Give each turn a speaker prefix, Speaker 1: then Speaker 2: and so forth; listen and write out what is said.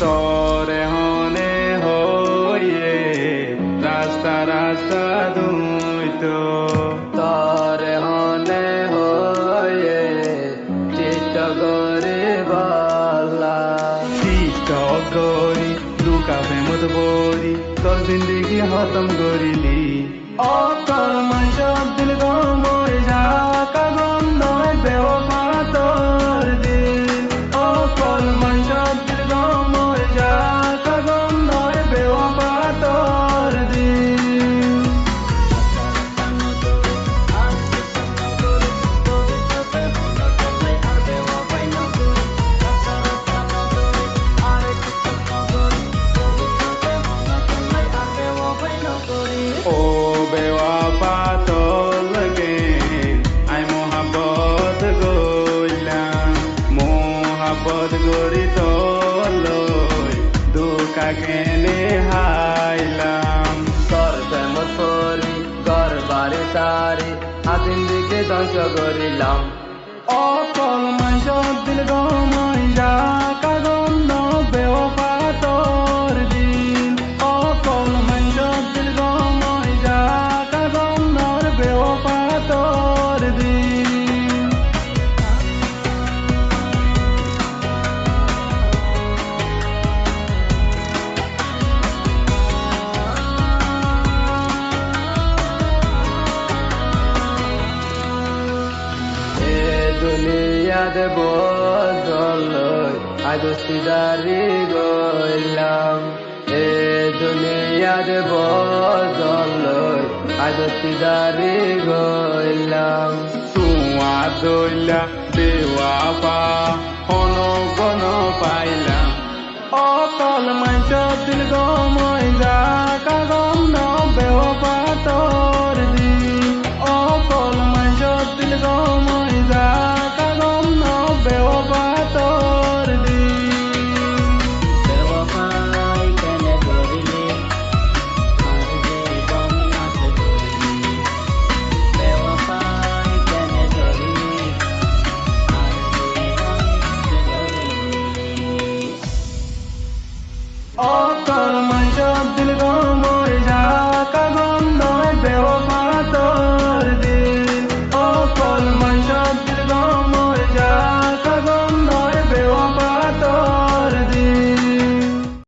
Speaker 1: তরে হনে হয়ে রাস্তা রাস্তা দুইতো
Speaker 2: তরে হনে হয়ে চিত্তগরে বালা
Speaker 1: টিকটক গরি দুকা প্রেমত বরি তোর জিন্দগি খতম করিলি অকল মঞ্চ দিল গমর ঝাকা গন্ধ বেওফা তোর দিল অকল মঞ্চ দিল গমর ঝাকা গন্ধ বেওফা তোর দিল ও বেওয়াফা তোর লগে আই মোহাব্বত গইলাম মোহাব্বত গরি তোর লই দুকা কেনে হাইলাম
Speaker 2: তোর প্রেমত পরি ঘর বাড়ি সারি আজিন দিকে ধ্বংস করিলাম
Speaker 1: অকল মঞ্চ দিল গমই ঝাকা গন্ধ বেওফা তোর দিল অকল মঞ্চ দিল গমই ঝাকা গন্ধর বেওফা তোর দিল
Speaker 2: এ দুনিয়াতে বদল আজ সিদারি গইলাম এ দুনিয়াতে বদল আজ সিদারি গইলাম
Speaker 1: তুয়া দইলা বেওয়াফা হন গন পাইলাম অকল মঞ্চ দিল গমই ঝাকা গন্ধ বেওফা তোর দিল অকল মঞ্চ দিল গমই ঝাকা গন্ধ বেওফা তোর দিল
Speaker 2: বেওয়াফাই কেন করিলে আর জীবন নাশ করিলি বেওয়াফাই কেন করিলে আর জীবন নাশ করিলি
Speaker 1: অকল মঞ্চ